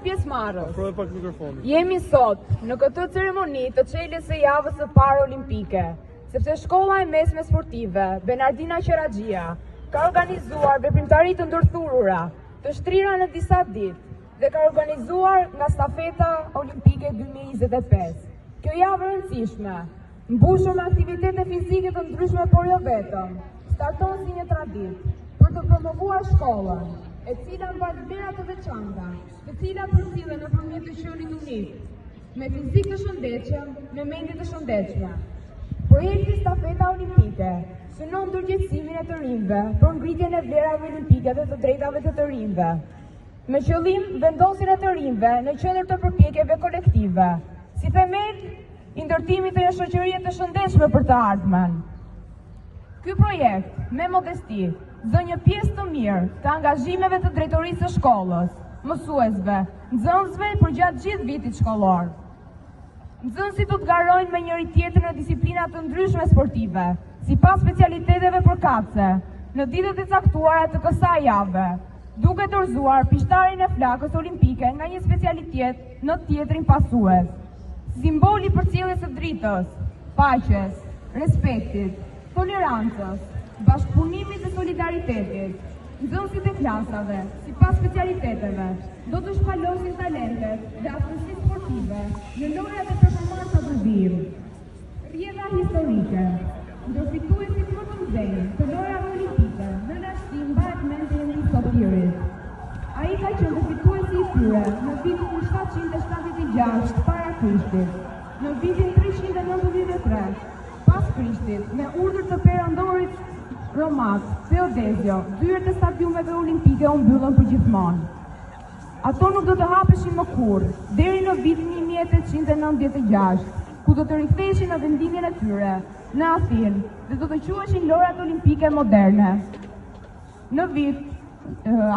pjesëmarrës. Jemi sot në këtë ceremoni të çeljes së javës së parë olimpike, sepse shkolla e mesme sportive Bernardina Qeraxhia ka organizuar veprimtari të ndërthurura, të shtrira në disa ditë dhe ka organizuar nga stafeta olimpike 2025. Kjo javë e rëndësishme, mbushur me aktivitete fizike të ndryshme, por jo vetëm, starton si një traditë për të promovuar shkollën, e cila mban vlera të veçanta, të cilat përcillen nëpërmjet të qenit unik, me fizikë të shëndetshëm, me mendje të shëndetshme. Projekti Stafeta Olimpike synon ndërgjegjësimin e të rinjve për ngritjen e vlerave olimpike dhe të drejtave të rinjve, me qëllim vendosjen e të rinjve në qendër të përpjekjeve kolektive, si themel i ndërtimit të një shoqërie të shëndetshme për të ardhmen. Ky projekt, me modesti, zë një pjesë të mirë të angazhimeve të drejtorisë së shkollës, mësuesve, nxënësve për gjatë gjithë vitit shkollor. Nxënësit do të garojnë me njëri tjetrin në disiplina të ndryshme sportive, sipas specialiteteve përkatëse, në ditët e caktuara të kësaj jave, duke dorëzuar pishtarin e flakës olimpike nga një specialitet në tjetrin pasues. Simboli përcjelljes së dritës, paqes, respektit, tolerancës, bashkëpunimit dhe solidaritetit, nxënësit e klasave, sipas specialiteteve, do të shpalosin talentet dhe aftësitë sportive në lojrat e performanca të vijim. Rrjedha historike, ndërfituesit më të mëdhenj të lojrave olimpike në lashtim mbahet mend Henri Sofirit. Ai ka qenë fituesi i tyre në vitin 776 para Krishtit, në vitin 393 pas Krishtit, me urdhër të perandorit romak Theodesio, dyert e stadiumeve olimpike u mbyllën përgjithmonë. Ato nuk do të hapeshin më kurrë, deri në vitin 1896, ku do të riktheheshin në vendimjen e tyre në Athinë dhe do të quheshin lojrat olimpike moderne.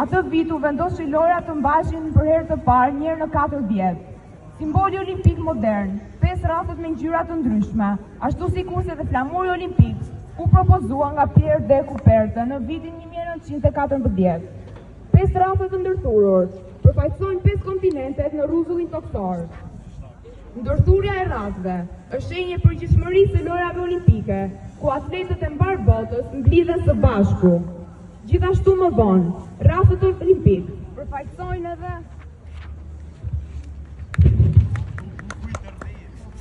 Atë vit u vendos që lojrat të mbaheshin për herë të parë një herë në 4 vjet. Simboli olimpik modern, 5 rrafet me ngjyra të ndryshme, ashtu si kurse dhe flamuri olimpik, u propozua nga Pierre de Coubertin në vitin 1914. 5 rrafet të ndërthurur përfaqësojnë 5 kontinentet në rrezullin toksor. Ndërthurja e rrafëve është shenjë e përgjithshmërisë së lojrave olimpike, ku atletët e mbar botës mblidhen së bashku. Gjithashtu më vonë, rrafët olimpik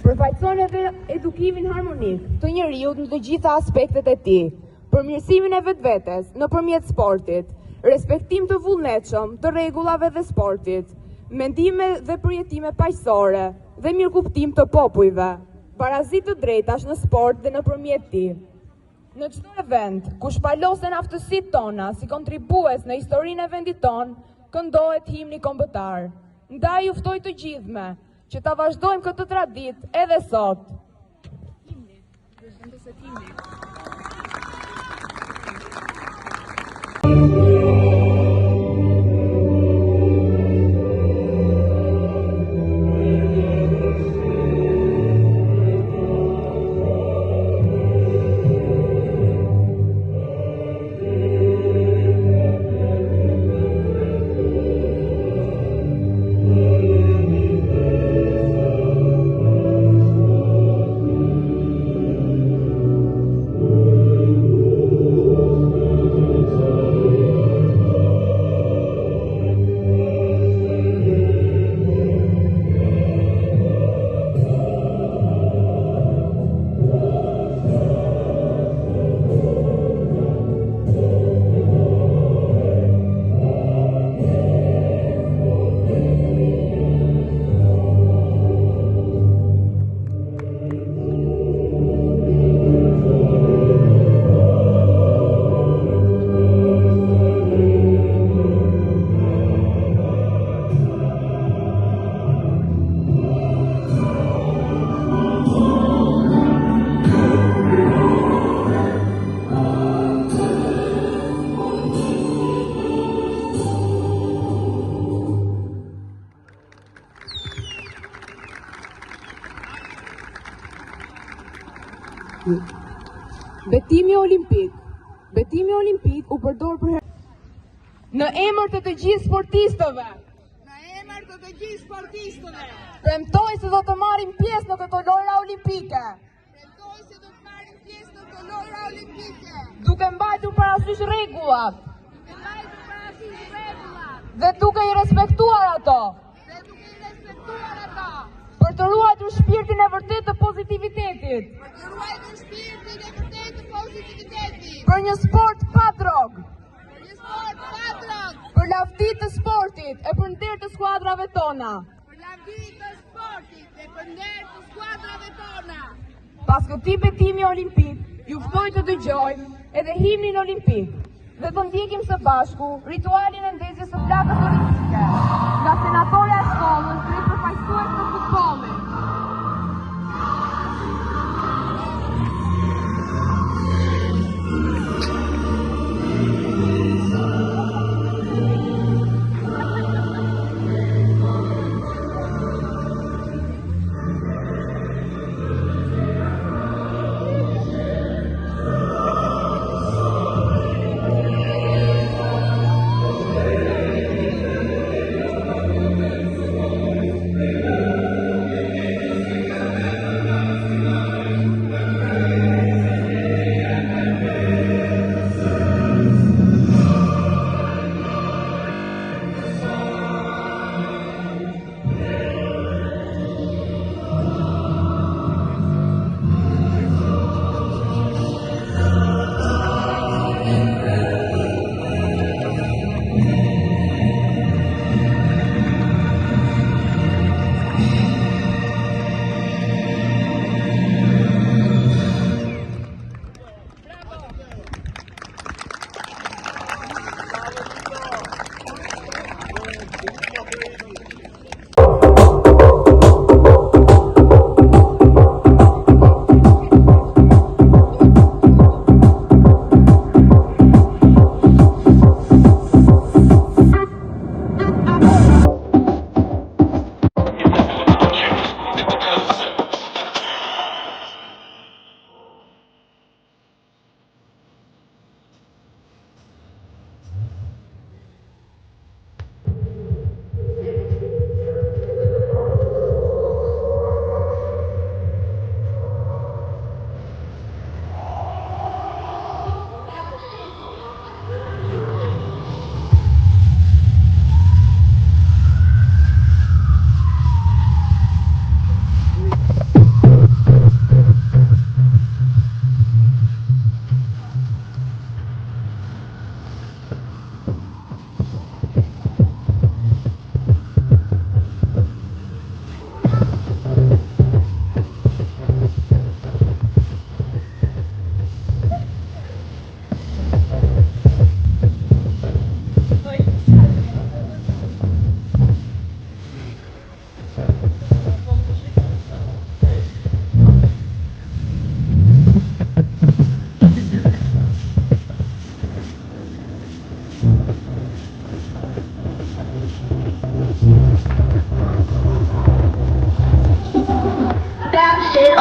përfaqësojnë edhe edukimin harmonik të njeriut në të gjitha aspektet e tij, përmirësimin e vetvetes nëpërmjet sportit, respektim të vullnetshëm të rregullave dhe sportit, mendime dhe përjetime paqësore dhe mirëkuptim të popujve, barazit të drejtash në sport dhe nëpërmjet tij. Në çdo event ku shpalosen aftësitë tona si kontribues në historinë e vendit ton, këndohet himni kombëtar. Ndaj ju ftoj të gjithëve që ta vazhdojmë këtë traditë edhe sot. Betimi olimpik. Betimi olimpik u përdor për në emër të gjithë sportistëve. Në emër të dhe të gjithë sportistëve. Premtoj se do të marrim pjesë në këto lojra olimpike. Duke mbajtur parasysh rregullat. Dhe duke i respektuar ato. Për të ruajtur shpirtin e vërtet të pozitivitetit. Për një sport pa drogë. Për lavdi të sportit e për nder të skuadrave tona. Pas këtij betimi olimpik, ju ftoj të dëgjojmë edhe himnin olimpik dhe të ndjekim së bashku ritualin e ndezjes së flakës olimpike nga senatorja e shkollës drejt përfaqësues të futbollit.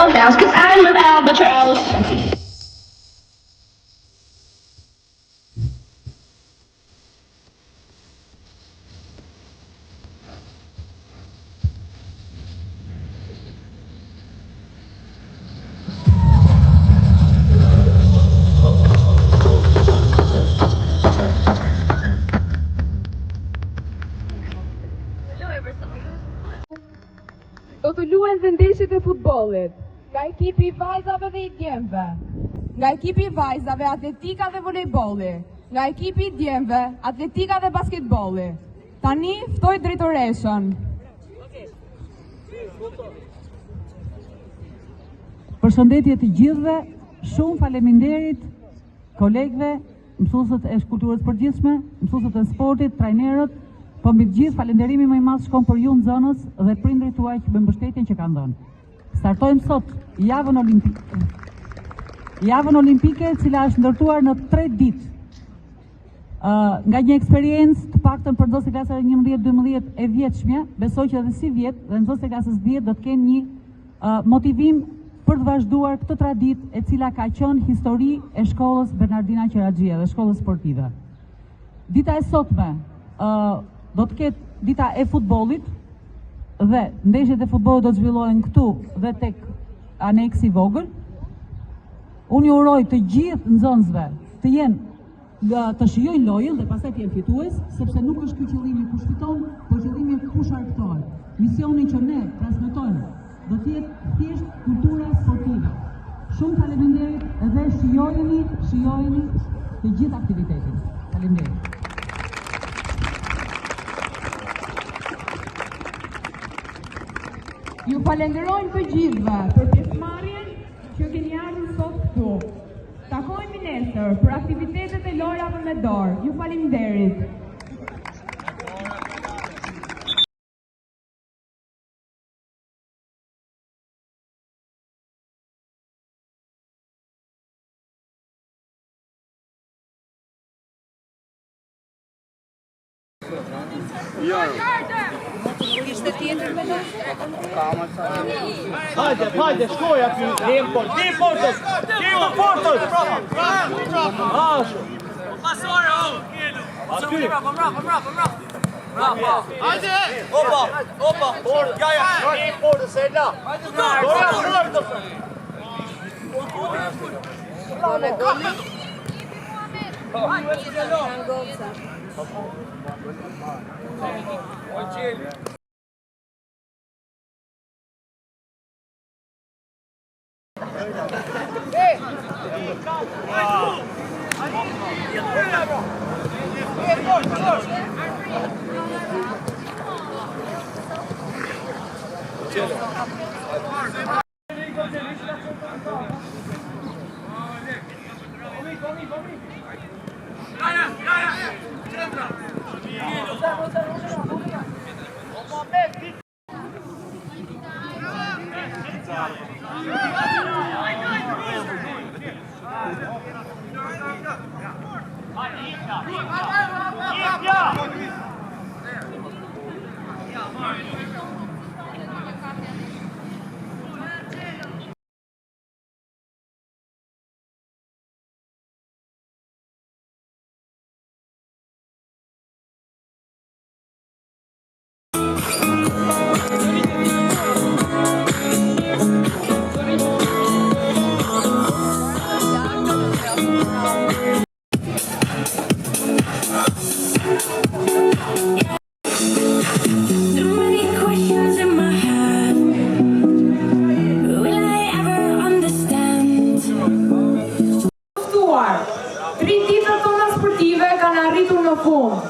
on bounce, cause I love albatross. Do të luajnë dhe ndeshjet e futbollit, nga ekipi i vajzave dhe i djemve, nga ekipi i vajzave atletika dhe volejbolli, nga ekipi i djemve atletika dhe basketbolli. Tani ftoj drejtoreshën. Përshëndetje të gjithëve, shumë faleminderit kolegëve, mësuesët e kulturës përgjithshme, mësuesët e sportit, trajnerët. Po mbi të gjithë falenderimi më i madh shkon për ju nxënës dhe prindrit tuaj që me mbështetjen që kanë dhënë. Startojmë sot javën olimpike. Javën olimpike e cila është ndërtuar në 3 ditë. Nga një eksperiencë të paktën për nxënësit e klasave 11-12 e vjetshme, besoj që edhe si vjet dhe nxënësit e klasës 10 do të kenë një motivim për të vazhduar këtë traditë e cila ka qenë histori e shkollës Bernardina Qeraxhia dhe shkollës sportive. Dita e sotme do të ketë dita e futbollit, dhe ndeshjet e futbollit do të zhvillohen këtu dhe tek aneksi vogël. Unë ju uroj të gjithë nxënësve të jenë të shijojnë lojën dhe pastaj të jenë fitues, sepse nuk është ky qëllimi kush fiton, por qëllimi kush argëtohet. Misioni që ne transmetojmë do të jetë thjesht kultura sportive. Shumë faleminderit edhe shijojeni të gjithë aktivitetin. Faleminderit. Ju falenderojmë të gjithëve për pjesëmarrjen që keni ardhur sot këtu. Takohemi nesër për aktivitetet e lojrave me dorë. Ju faleminderit. Hajde, shkoj aty. Dim portës. Ashtu. Aty. Hajde. Opa. Ja. Dim portës e la.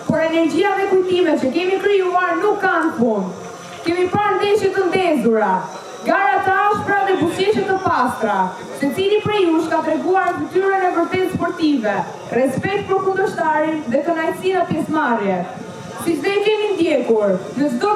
Por energjia dhe kujtimet që kemi krijuar nuk kanë fund. Kemi parë ndeshje të ndezura, gara të ashpra dhe buzëqeshje të pastra. Secili prej jush ka treguar fytyrën e vërtet sportive, respekt për kundërshtarin dhe kënaqësi në pjesëmarrje. Siç ne kemi ndjekur, në çdo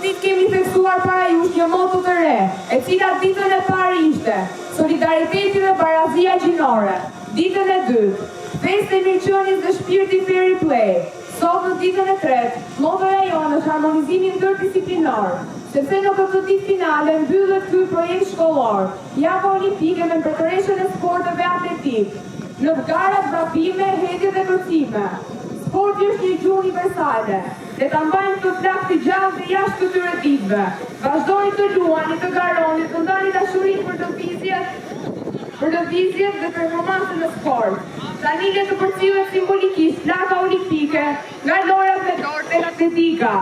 ditë kemi theksuar para jush një moto të re, e cila ditën e parë ishte solidariteti dhe barazia gjinore. Ditën e dytë, festë e mirëqenies dhe shpirti fair play. Sot në ditën e tretë, motoja jonë është harmonizimi ndërdisiplinar, sepse në këtë ditë finale mbyllet ky projekt shkollor, java olimpike me mbretëreshën e sporteve atletik, në garat vrapime, hetje dhe kërcime. Sporti është një gjuhë universale, dhe ta mbajmë këtë flak të gjallë dhe jashtë këtyre ditëve. Vazhdoni të luani, të garoni, të ndani dashurinë për lëvizjet dhe performancën në sport. Tani le të përcillet simbolikisht flaka olimpike nga lojrat me dorë dhe atletika.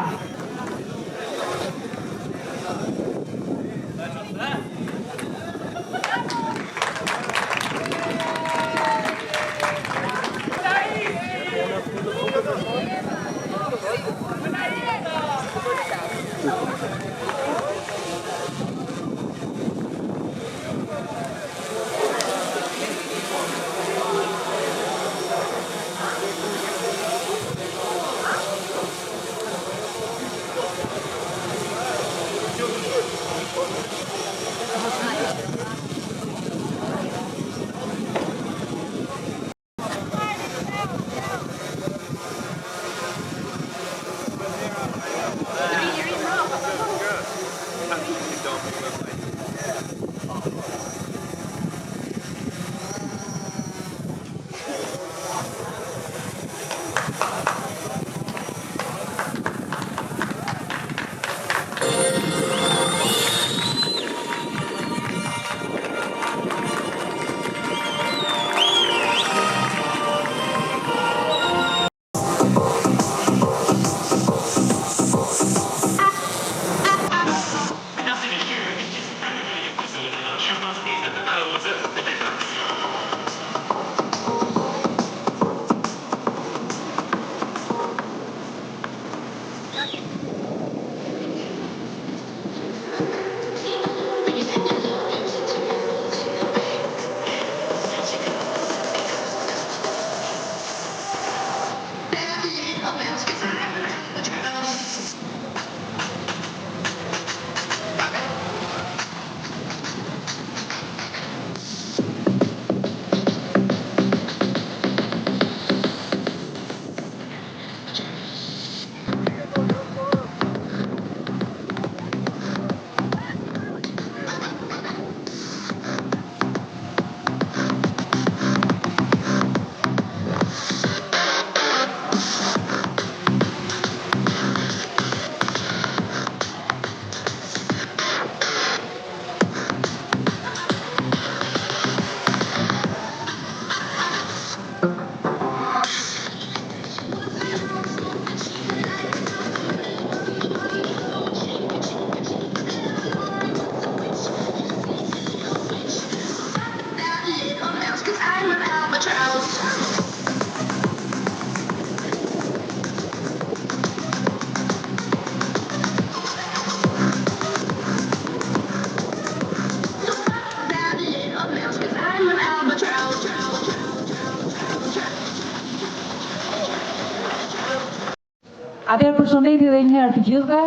Atëherë përshëndetje edhe një herë të gjithëve.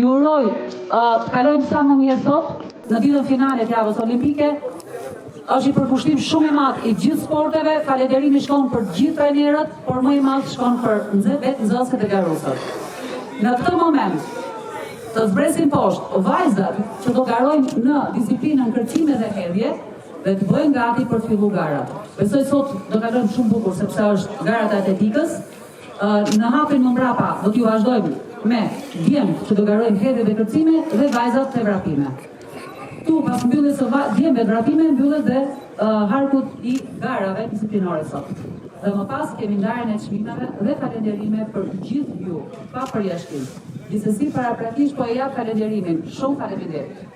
Ju uroj të kalojmë sa më mirë sot në ditën finale të javës olimpike. Është një përkushtim shumë i madh i gjithë sporteve. Falënderimi shkon për gjithë trajnerët, por më i madh shkon për vetë nxënësit e garosët. Në këtë moment të zbresin poshtë vajzat që do garojnë në disiplinën kërcime dhe hedhje dhe të bëjnë gati për të filluar garat. Besoj sot do kalojmë shumë bukur sepse është garat e atletikës. Në hapin më mbrapa do t'ju vazhdojmë me djemt që do garojmë hedhje dhe kërcime dhe vajzat të vrapime. Tu pas mbylljes së djemve të vrapime mbyllet dhe harkut i garave disiplinore sot. Dhe më pas kemi ndarjen e çmimeve dhe falënderime për gjithë ju, pa përjashtim. Gjithsesi paraprakisht po e jap falënderimin. Shumë faleminderit.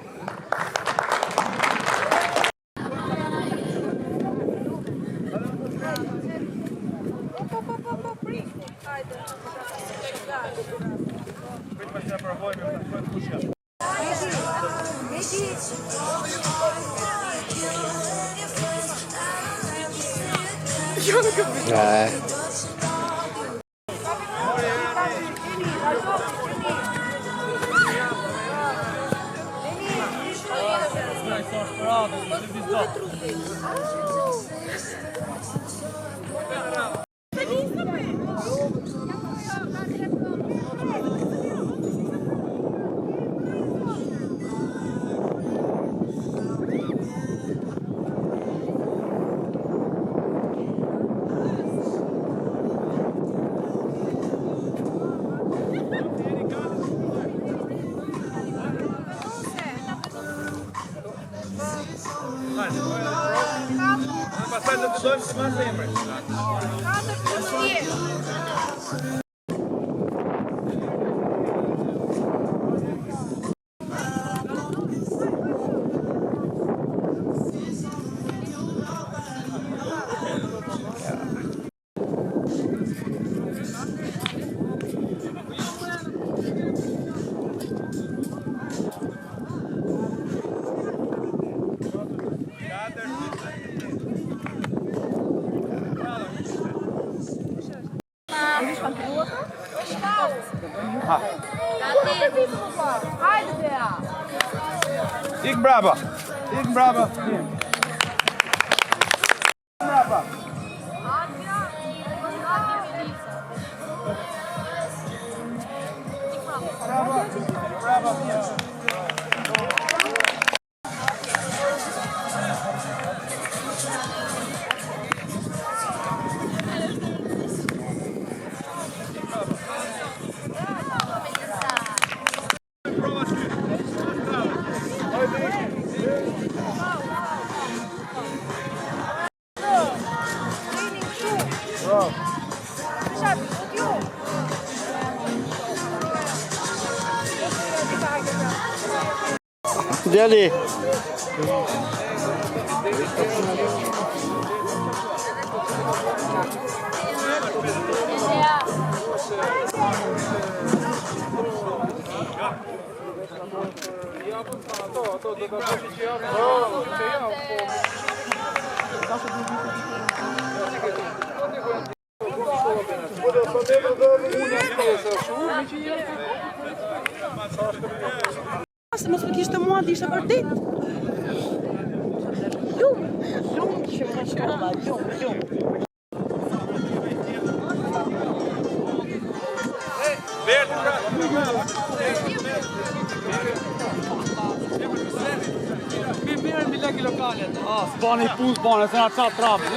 Ik brava. Ik brava. Brava. Deli. Mos më kishte mua të ishte vërtet. Shumë që më shkolla, shumë. Mirë mbi leki lokalet. S'bani punë, s'bani, se na qatë trafë.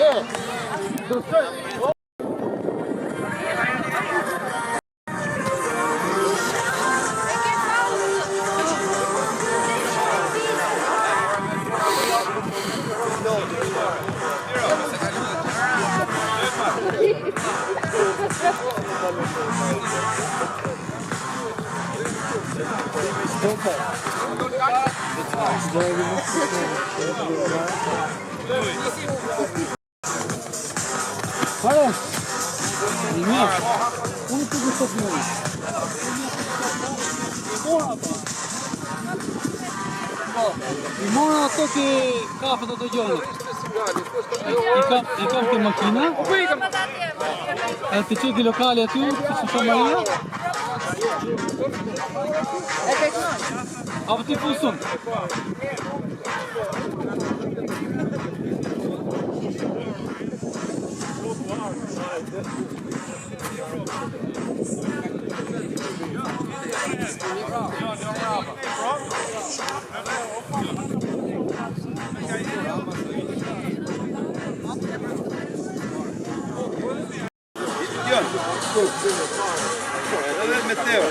I mora ato që kafe të gjonit. I kam të makina. E të qëti lokale aty, të Shusha Maria. Apo ti fusun. Meteo.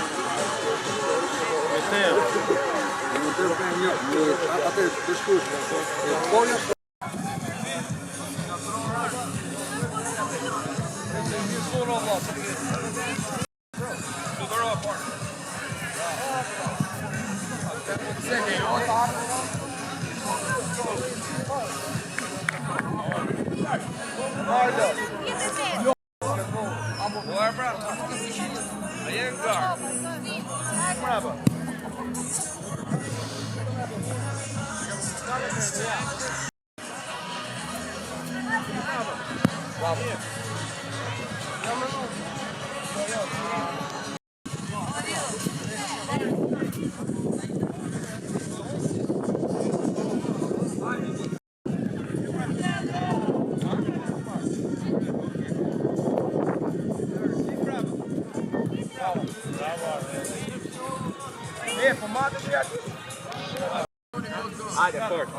Hajde, fort.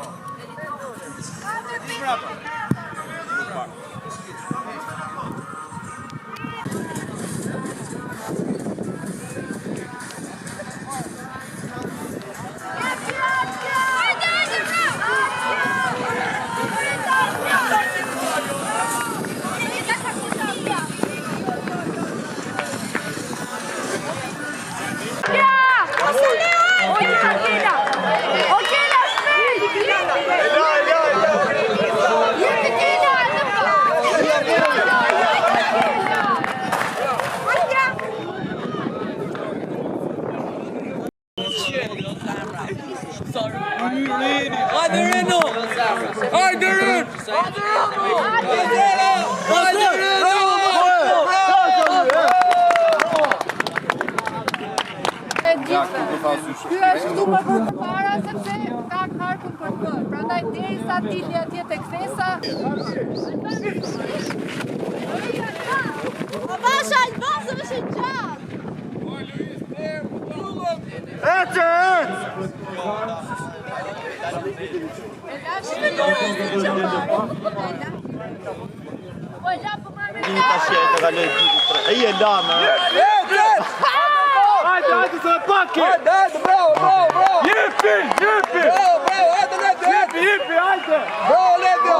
Ky është këtu më përpara sepse ka harkun për të. Prandaj derisa dilni atje tek thesa. Bash albazë më shëngjat. Hajde, se pake! Hajde, bravo! Jepi! Jepi, hajde! Bravo, Ledio!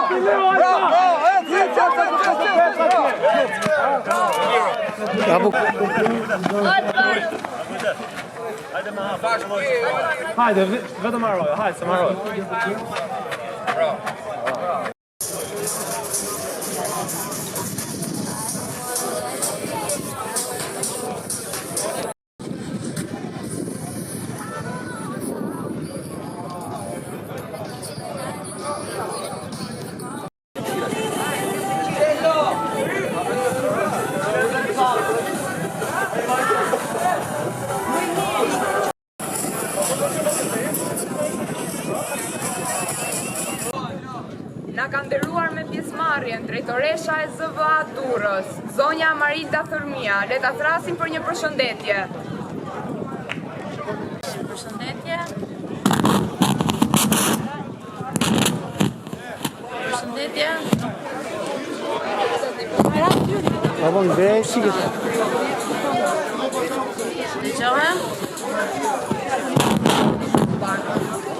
Hajde, vetëm marroj, hajde, se marroj. Na ka nderuar me pjesëmarrjen drejtoresha e ZVA Durrës, zonja Marilda Thërmia. Le ta thrasim për një përshëndetje. Përshëndetje. Përshëndetje. Apo ngrej shikë. Dëgjohem?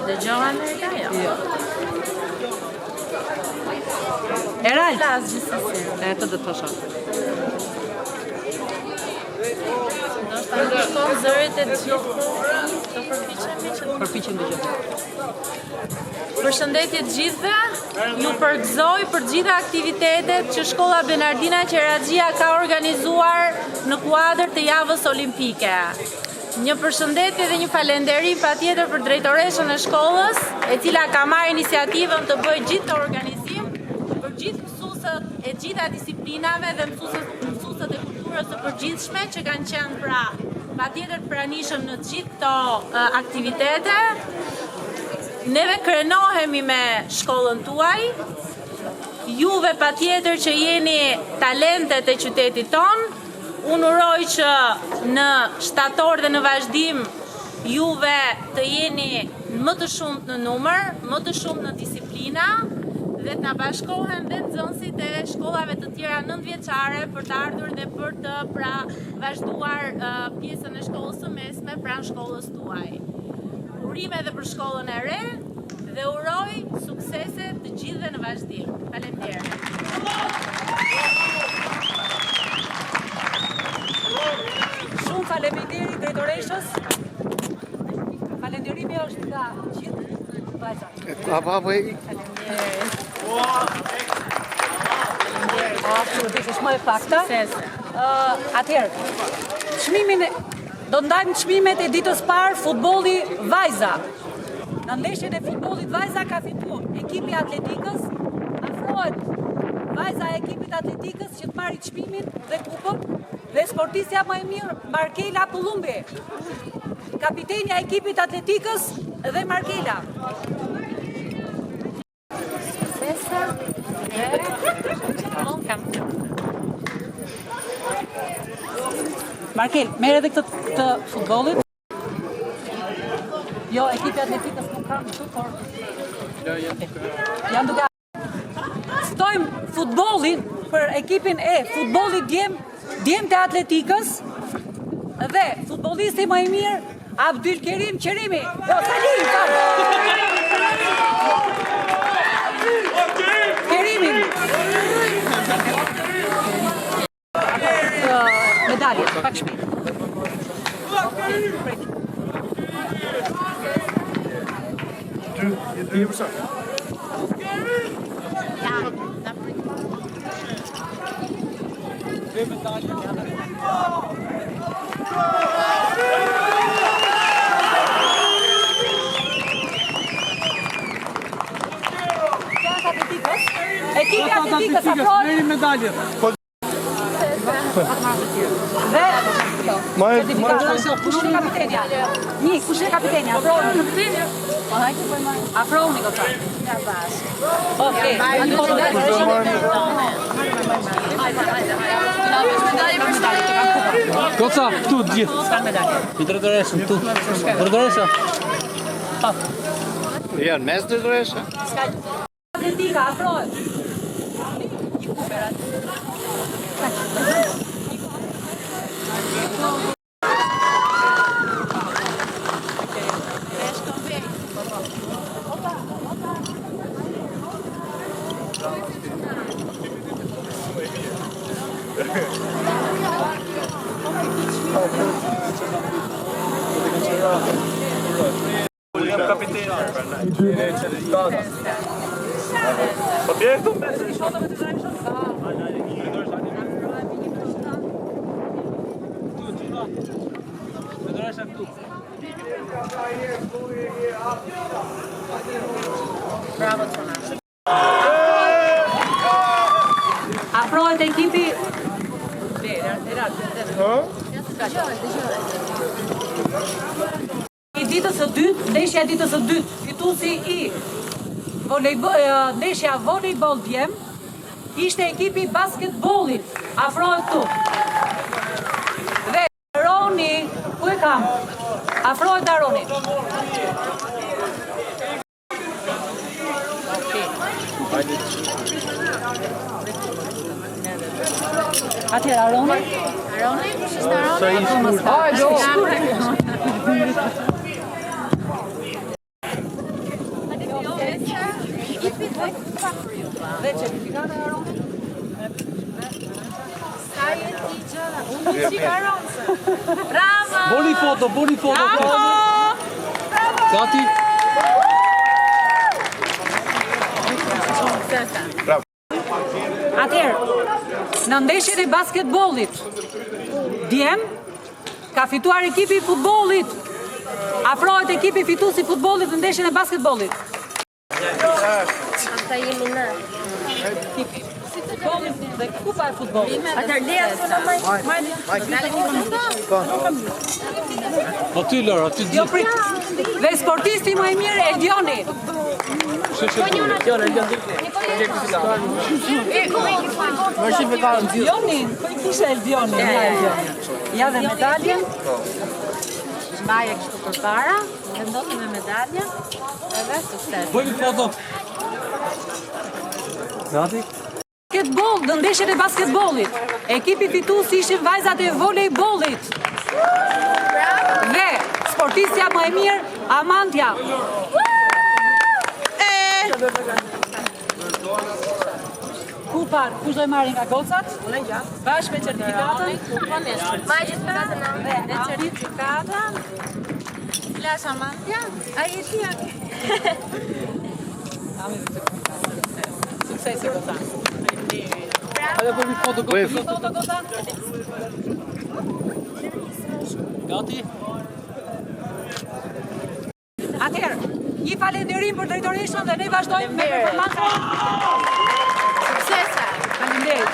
Dëgjohem e ka jo? Jo. Erald, E të dhe të thosha. Do të ndërkohë zërit e gjithë të përpiqemi që Përpiqem të gjithë. Përshëndetje të gjithëve, ju përgëzoj për gjitha aktivitetet që Shkolla Benardina Qeraxhia ka organizuar në kuadër të javës olimpike. Një përshëndetje dhe një falenderim patjetër për drejtoreshën e shkollës, e cila ka marrë iniciativën të bëjë gjithë të organizim e gjitha disiplinave dhe mësuesët e kulturës së përgjithshme që kanë qenë patjetër të pranishëm në gjithë këto aktivitete. Neve krenohemi me shkollën tuaj. Juve patjetër që jeni talentet e qytetit ton. Unë uroj që në shtator dhe në vazhdim juve të jeni më të shumt në numër, më të shumt në disiplina dhe të na bashkohen dhe nxënësit e shkollave të tjera 9-vjeçare për të ardhur dhe për të vazhduar pjesën e shkollës së mesme pranë shkollës tuaj. Urime edhe për shkollën e re dhe uroj suksese të gjithëve në vazhdim. Faleminderit. Shumë faleminderit drejtoreshës. Falenderimi është nga gjithë vajzat. Është më e fakta. Atëherë, çmimin do ndajmë çmimet e ditës parë futbolli vajza. Në ndeshjen e futbollit vajza ka fituar ekipi atletikës. Afrohet vajza e ekipit atletikës që të marrë çmimin dhe kupën dhe sportistja më e mirë Markela Pullumbi. Kapitenja e ekipit atletikës dhe Markela. Markel, merr edhe këtë të futbollit. Jo, ekipi atletikës nuk kanë këtu, por janë duke ftojmë futbollin për ekipin e futbollit djem të atletikës dhe futbollisti më i mirë Abdulkerim Qerimi. Jo, Salim, Kerimin. Medalje, pak shpejt. Ekipi atletikës afrohet medalje. dhe kush është kapitenja? Kush është kapitenja? Afrohuni goca. Okej. Goca, tu të gjithë. S'kan medalje. I drejtoreshëm tu. Drejtoresha. Janë mes drejtoresha? Atletika afrohet. Bravo Tona. Afrohet ekipi. Ndeshja e ditës së dytë, fituesi i ndeshja volejboll djem ishte ekipi basketbollit. Afrohet këtu. Dhe Daroni, ku e kam? Afrohet Daroni. Atëherë Aroni? Kush është Aroni? Dhe certifikata e Aroni? Sa jetë i gjëra? Unë si Aronse. Bravo! Boni foto. Gati. Atëherë, në ndeshjen e basketbollit djem ka fituar ekipi i futbollit. Afrohet ekipi fituesi i futbollit në ndeshjen e basketbollit. Ata jemi na. futbollit dhe kupa e futbollit. Atëherë leja Po ty Lora, ty Jo prit. Dhe sportisti më i mirë Eldioni. Eldioni, po i kishe Eldioni. Ja dhe medaljen. Mbaje kështu përpara, vendosi me medaljen, edhe sukses. Bëjmë foto. Gati? Basketbol, në ndeshjen e basketbollit. Ekipi fituesi ishin vajzat e volejbollit. Dhe sportistja më e mirë Amandja. Kupar, kush do e marrë nga gocat? Bashkë me certifikatën. Dhe certifikatën. Flash Amandja. Ai e tia. Suksesi gota. Hajde bëjmë foto gota. Gati? Atëherë, një falënderim për drejtoreshën dhe ne vazhdojmë me performancën. Suksese. Faleminderit.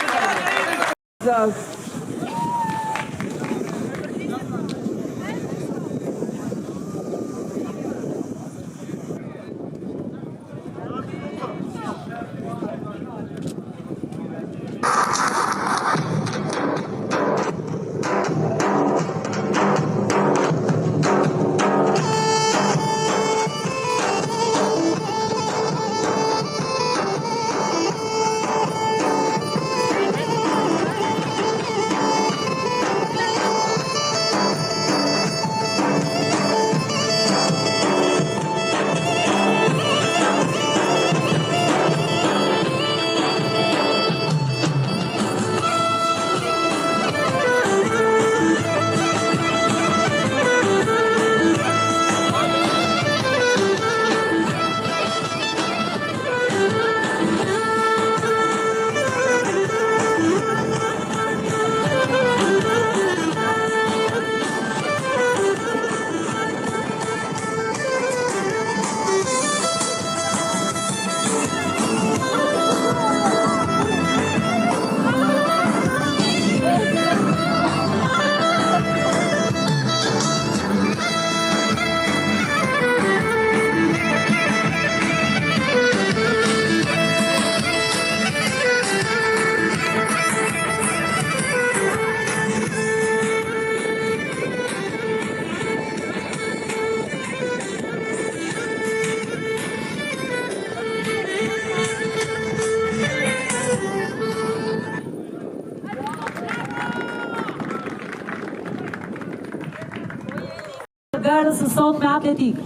Garës së sot me atletik.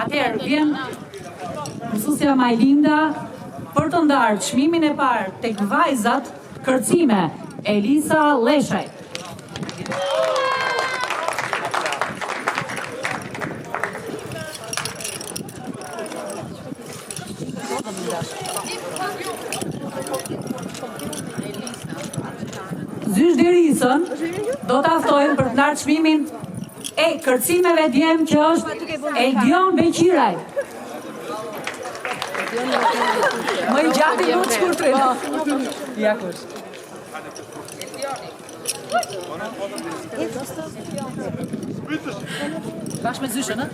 Atëherë vjen mësuesja Majlinda për të ndarë çmimin e parë tek vajzat kërcime Elisa Leshaj. Zysh Derisën do të aftojnë për të ndarë çmimin e kërcimeve djem që është Eldion Beqiraj. Më i gjati më të shkurtrin. Ja kush. Bashkë me zyshën, ha?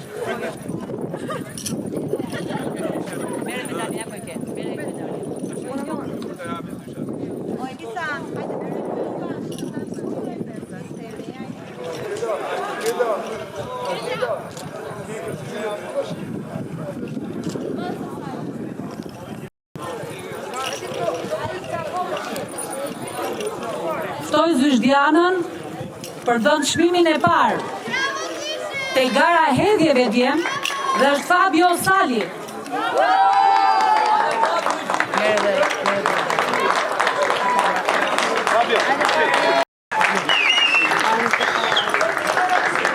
Mere medalje, ja ku e ke. Mere medalje. Ftoj Zyshdianën për dhënë çmimin e parë te gara hedhjeve djem dhe është Fabio Sali.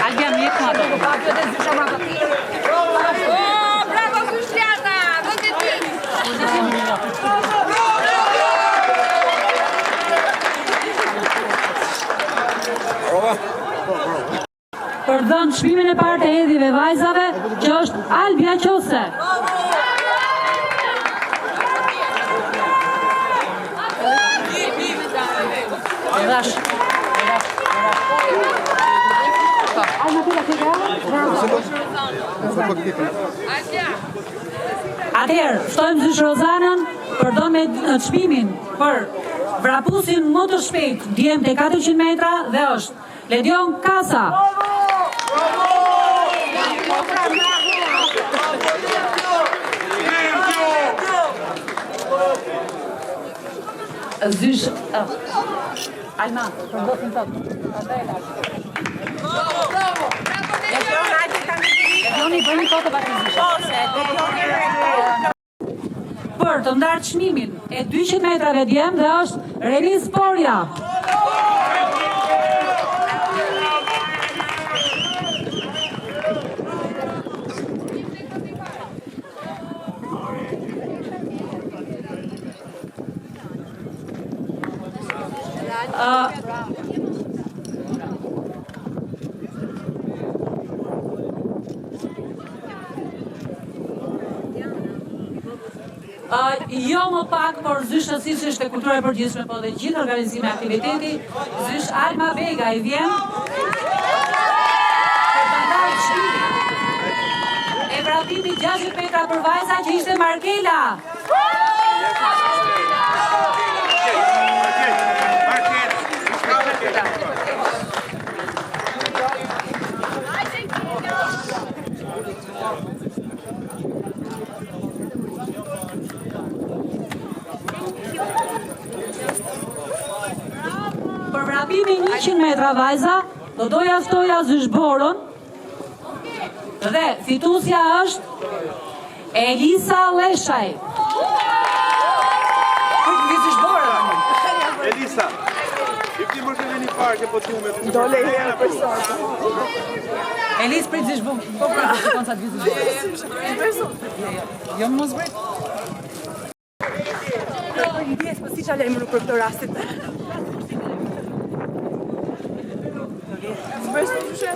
Albia mi jep ato. Fabio dhe Zysha ma të tjerë. Bravo Zyshiana, do të ti. Prova. dhënë çmimin e parë të hedhjeve vajzave, që është Albia Qose. Atëherë, ftojmë zysh Rozanën për dhënë çmimin për vrapusin më të shpejt djem te 400 metra dhe është Ledion Kasa. Zysh Alma, përdosin tot. Ledioni bëni foto për të ndarë çmimin e 200 metrave djem dhe është Relis Porja. Jo më pak, por zysh Shëndetësisht e Kulturës e Përgjithshme, po dhe gjithë organizimi aktiviteti, zysh Alma Vega i vjen për të ndarë çmimin e vrapimit 60 metra për vajza që ishte Markela. Për vrapimin 100 metra vajza, do doja ftoja zysh Borën dhe fituesja është Elisa Leshaj. Elisa, i ti më shëllin një parke po t'ju me... Dole herë për sot. Elis prit zysh Borën. Po pra, të konë sa t'vi zysh Borën. Jo më mos bret. Një djesë, po si që alejmë nuk për këto rastit.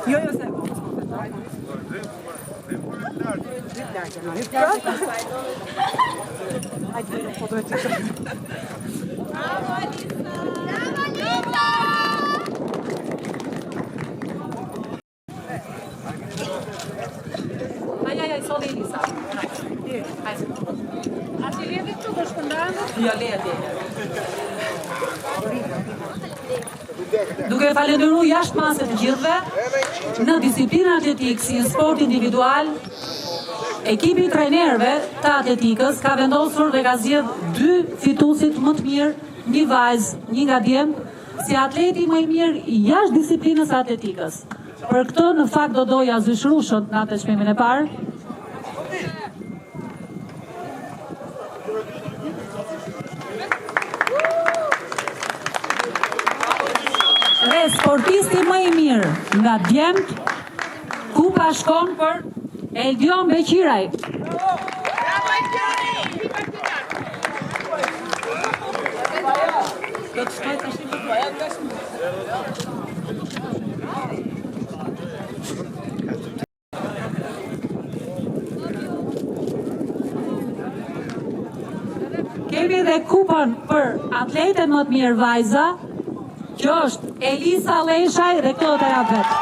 Jo, se. Hajde, foto e të të. Aj, sot e Elisa. A ti ledi këtu të shpëndarë? Jo, ledi. Duke falenderuar jashtë masë të gjithëve, në disiplinë atletik si në sport individual, ekipi i trajnerëve të atletikës ka vendosur dhe ka zgjedh 2 fituesit më të mirë, një vajzë, një nga djem, si atleti më i mirë jashtë disiplinës atletikës. Për këtë në fakt do doja zysh Rushën në atë çmimin e parë. Dhe sportisti më i mirë nga djemt, kupa shkon për Eldion Beqiraj. Kemi dhe kupën për atleten më të mirë vajza, që është Elisa Leshaj dhe këto të ja vetë.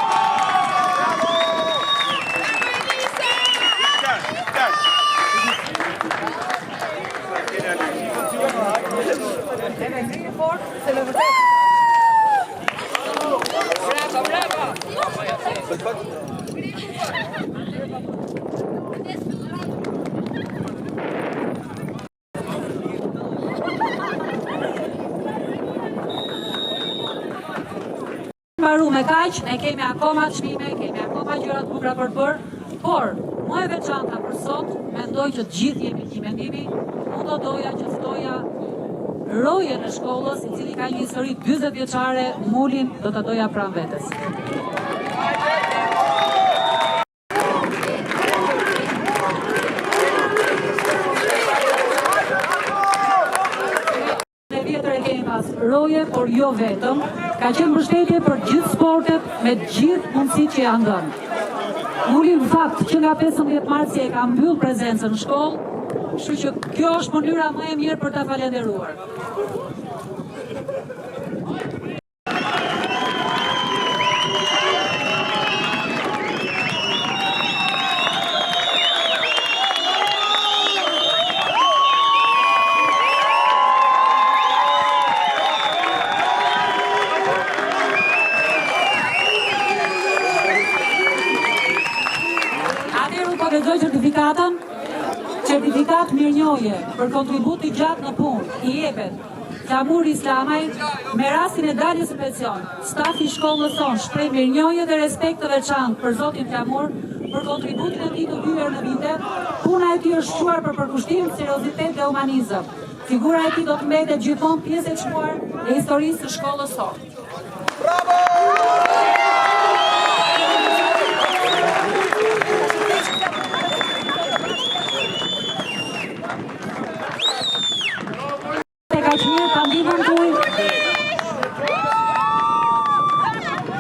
Mbaru me kaq, ne kemi akoma çmime, kemi akoma gjëra të bukura për të bërë, por më e veçanta për sot, mendoj që të gjithë jemi një mendimi, unë do doja që ftoja rojen e shkollës, i cili ka një histori 40 vjeçare, Mulin, do ta doja pranë vetes. roje, por jo vetëm. Ka qenë mbështetje për gjithë sportet me gjithë mundësitë që janë dhënë. Muli në fakt që nga 15 marsi e ka mbyll prezencën në shkollë, kështu që kjo është mënyra më e mirë për ta falenderuar. Certifikat mirënjohje për kontributi gjatë në punë i jepet Flamur Islamaj me rastin e daljes në pension. Stafi shkollës sonë shpreh mirënjohje dhe respekt të veçantë për zotin Flamur për kontributin e tij të hyrë në vite. Puna e tij është shuar për përkushtim, seriozitet dhe humanizëm. Figura e tij do të mbetet gjithmonë pjesë e çmuar e historisë së shkollës sonë. Bravo!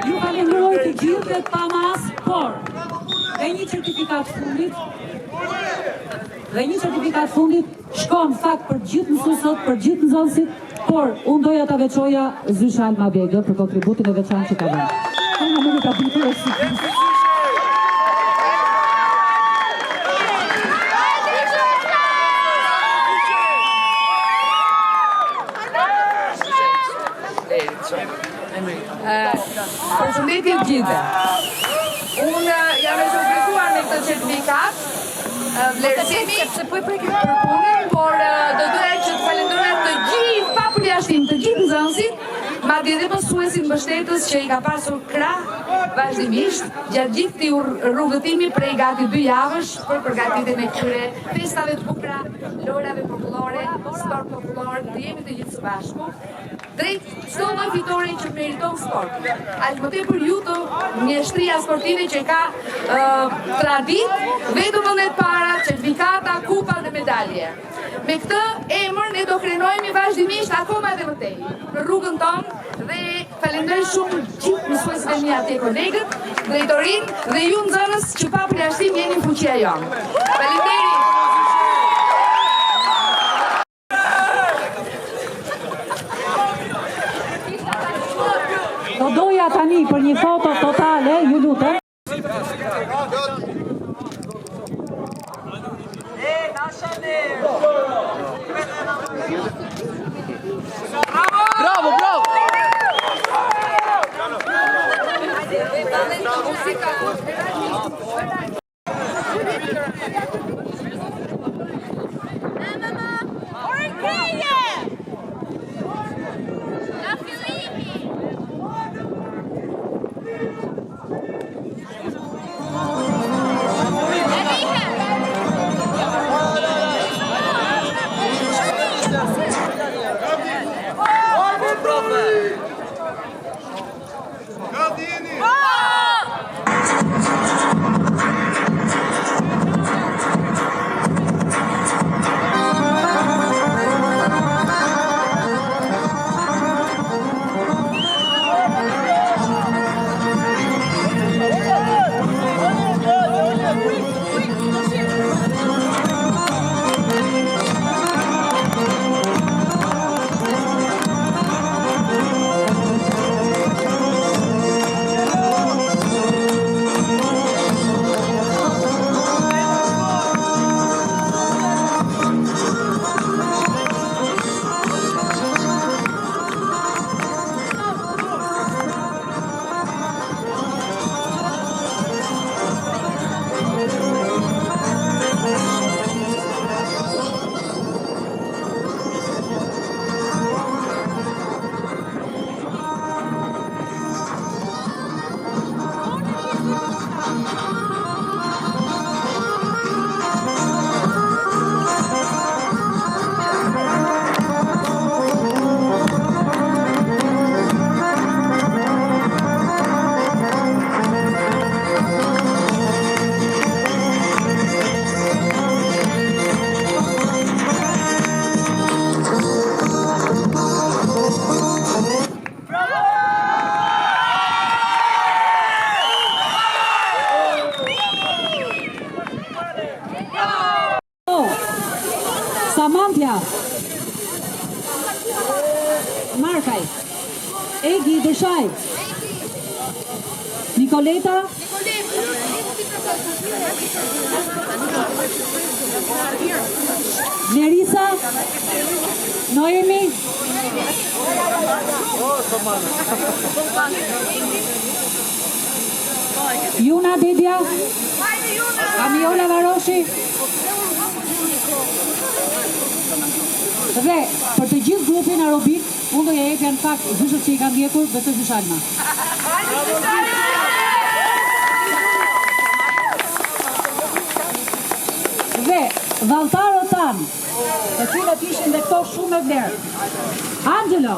Ju falenderoj të gjithë pa mas, por dhe një certifikat fundit shkon fakt për gjithë mësuesët, për gjithë nxënësit, por unë doja ta veçoja Zysh Alma Begë për kontributin e veçantë që ka dhënë. Përshëndetje të gjithëve. Unë jam e surprizuar me këtë certifikat. Vlerësimi për punën, por do doja që të falenderoj të gjithë pa përjashtim, të gjithë nxënësit, madje edhe mësuesin mbështetës që i ka pasur krah vazhdimisht gjatë gjithë këtij rrugëtimi prej gati 2 javësh për përgatitjen e këtyre festave të bukura, lojrave popullore, sport popullor, të jemi të gjithë së bashku drejt çdo lloj fitore që meriton sporti. Aq më tepër ju të mjeshtria sportive që ka tradit vetëm vëndet para, certifikata, kupa dhe medalje. Me këtë emër ne do krenojmë vazhdimisht akoma dhe më tej në rrugën tonë dhe falenderoj shumë gjithë mësuesve mi atje kolegët, drejtorinë dhe ju nxënës që pa përjashtim jeni fuqia jonë. Faleminderit. Do doja tani për një foto totale, ju lutem. Bravo, bravo! Markaj, Egi Deshaj, Nikoleta, Nerisa, Noemi, Juna Dedja, Amiola Varoshi. Dhe për të gjithë grupin aerobik, unë do ja jep janë fakt zyshet që i kanë ndjekur Betoj Zyshalma. Dhe dhalltarët tanë, të cilët ishin dhe këto shumë e vlerë. Angelo,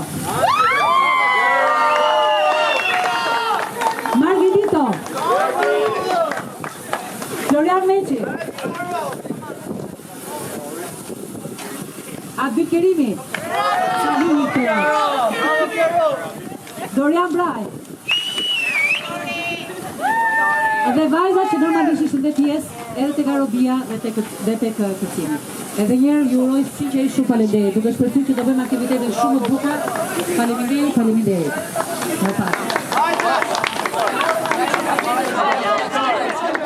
Margherito, Florian Meqi, Abdul Kerimi, Salimi Dorian Braj, dhe vajza që normalisht ishte dhe pjesë edhe tek aerobia dhe tek kërcimi. Edhe njerë ju uroj sinqerisht shumë faleminderit, duke shpresuar që do bëjmë aktivitete shumë të bukura. Faleminderit.